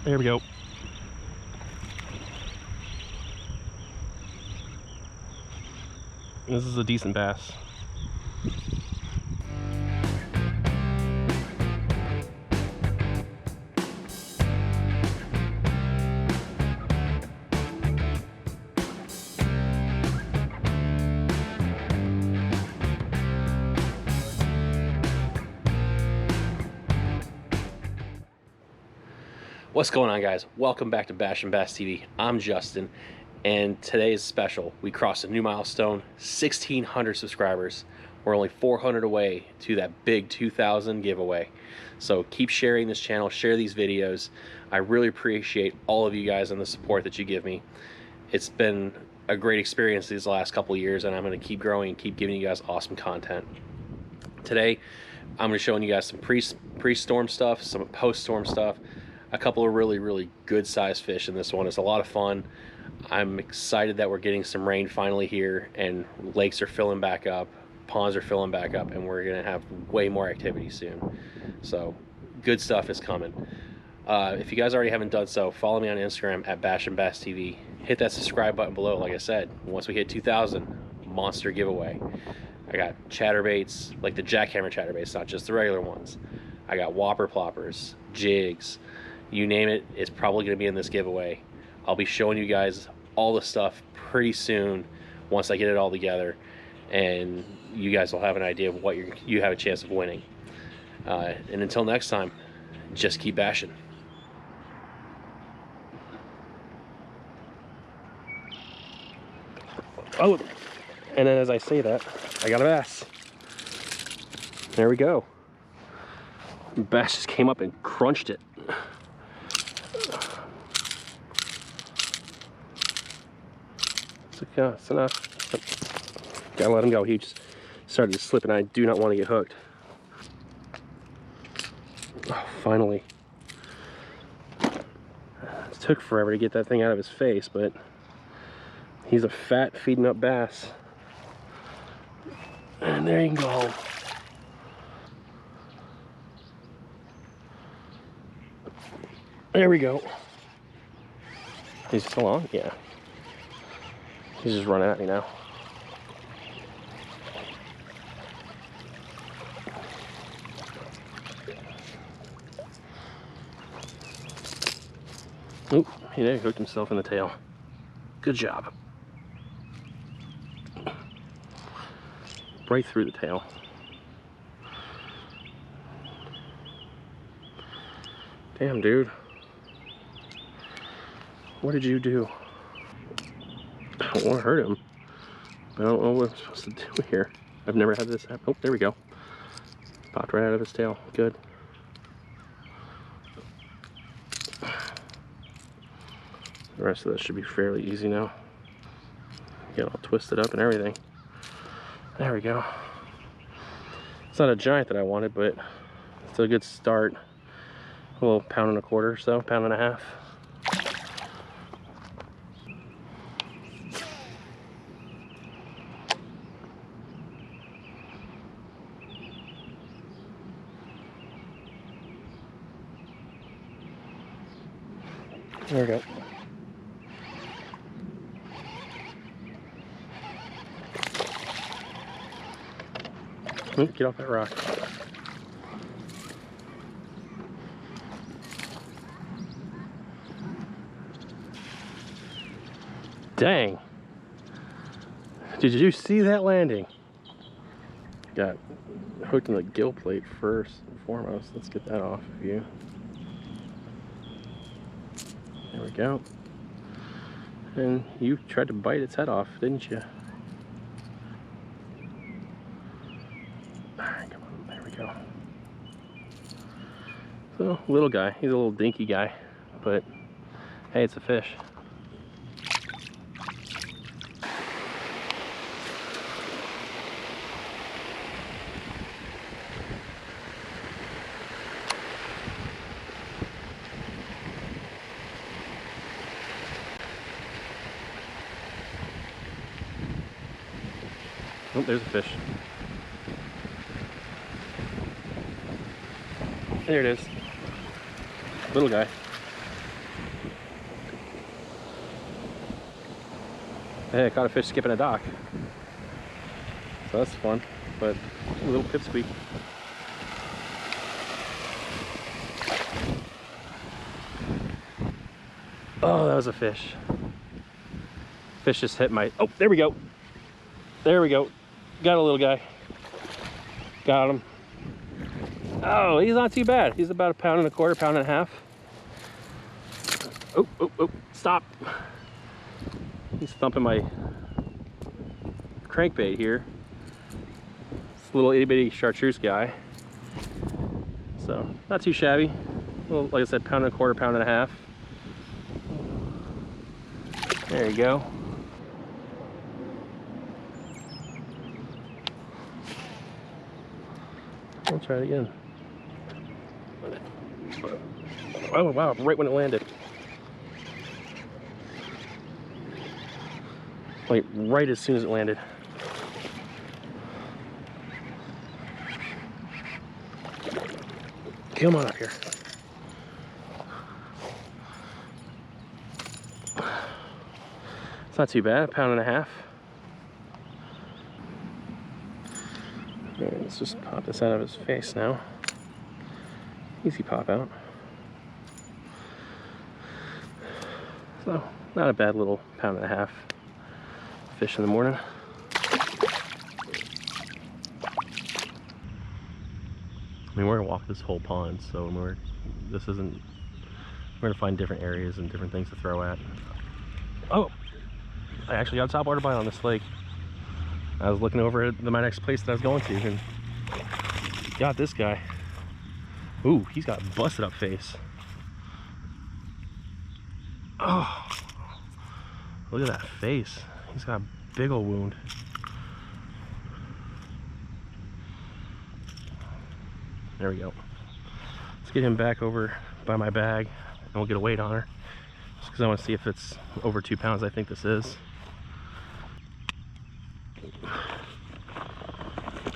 There we go. This is a decent bass. What's going on, guys? Welcome back to Bash and Bass TV. I'm Justin, and today is special. We crossed a new milestone, 1,600 subscribers. We're only 400 away to that big 2,000 giveaway. So keep sharing this channel, share these videos. I really appreciate all of you guys and the support that you give me. It's been a great experience these last couple of years, and I'm going to keep growing and keep giving you guys awesome content. Today, I'm going to be showing you guys some pre-storm stuff, some post-storm stuff, a couple of really good sized fish in this one. It's a lot of fun. I'm excited that we're getting some rain finally here, and lakes are filling back up, ponds are filling back up, and we're gonna have way more activity soon. So good stuff is coming. If you guys already haven't done so, follow me on Instagram at Bash and Bass TV. Hit that subscribe button below. Like I said, once we hit 2,000, monster giveaway. I got chatterbaits, like the jackhammer chatterbaits, not just the regular ones. I got whopper ploppers, jigs, you name it, it's probably going to be in this giveaway. I'll be showing you guys all the stuff pretty soon once I get it all together, and you guys will have an idea of what you have a chance of winning. And until next time, just keep bashing. Oh, and then as I say that, I got a bass. There we go. The bass just came up and crunched it. It's enough. Gotta let him go. He just started to slip, and I do not want to get hooked. Oh, finally. It took forever to get that thing out of his face, but he's a fat, feeding up bass. And there you can go home. There we go. He's still on? Yeah. He's just running at me now. Oop, he hooked himself in the tail. Good job. Right through the tail. Damn, dude. What did you do? I don't want to hurt him. I don't know what I'm supposed to do here. I've never had this happen. Oh, there we go. Popped right out of his tail. Good. The rest of this should be fairly easy now. Get all twisted up and everything. There we go. It's not a giant that I wanted, but it's a good start. A little pound and a quarter or so, pound and a half. There we go. Get off that rock. Dang. Did you see that landing? Got hooked in the gill plate first and foremost. Let's get that off of you. There we go. And you tried to bite its head off, didn't you? Alright, come on, there we go. So, little guy. He's a little dinky guy, but hey, it's a fish. Oh, there's a fish. There it is. Little guy. Hey, I caught a fish skipping a dock. So that's fun, but a little pipsqueak. Oh, that was a fish. Fish just hit my, oh, there we go. There we go. Got a little guy. Got him. Oh, he's not too bad. He's about 1.25 pounds, 1.5 pounds. Oh, oh, oh, stop. He's thumping my crankbait here. This little itty bitty chartreuse guy. So, not too shabby. Well, like I said, 1.25 pounds, 1.5 pounds. There you go. I'll try it again. Oh wow, right when it landed. Like right as soon as it landed. Come on up here. It's not too bad, 1.5 pounds. Okay, let's just pop this out of his face now. Easy pop out. So, not a bad little 1.5 pounds fish in the morning. I mean, we're gonna walk this whole pond, so we're gonna find different areas and different things to throw at. Oh, I actually got a topwater bite on this lake. I was looking over at my next place that I was going to and got this guy. Ooh, he's got a busted up face. Oh, look at that face. He's got a big old wound. There we go. Let's get him back over by my bag and we'll get a weight on her. Just because I want to see if it's over 2 pounds. I think this is.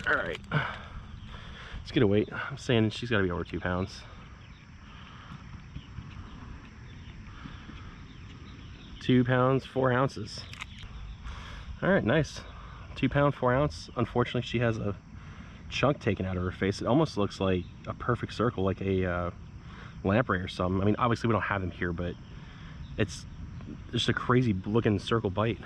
All right. Let's get a weight. I'm saying she's got to be over 2 pounds. 2 pounds, 4 ounces. All right, nice. 2 pound, 4 ounce. Unfortunately, she has a chunk taken out of her face. It almost looks like a perfect circle, like a lamprey or something. I mean, obviously we don't have them here, but it's just a crazy looking circle bite.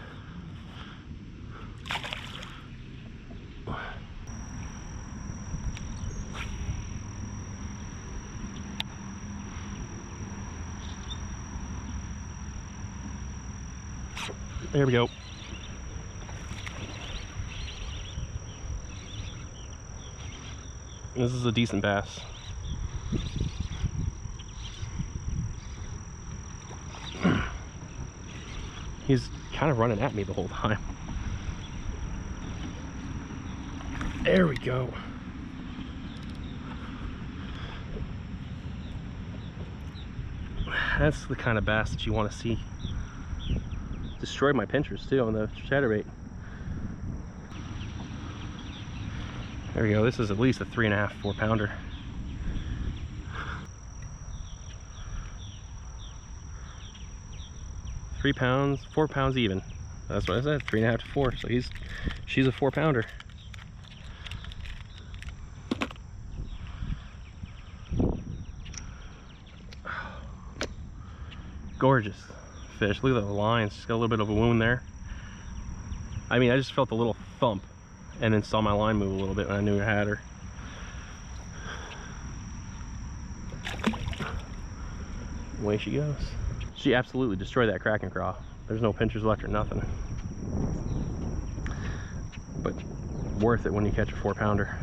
There we go. This is a decent bass. He's kind of running at me the whole time. There we go. That's the kind of bass that you want to see. Destroyed my pinchers too on the chatterbait. There we go. This is at least a 3.5, 4 pounder. Three pounds, 4 pounds even. That's what I said, 3.5 to 4. So she's a 4 pounder. Gorgeous fish. Look at the lines. She's got a little bit of a wound there. I mean, I just felt a little thump and then saw my line move a little bit when I knew I had her. Away she goes. She absolutely destroyed that Kraken craw. There's no pinchers left or nothing. But worth it when you catch a 4 pounder.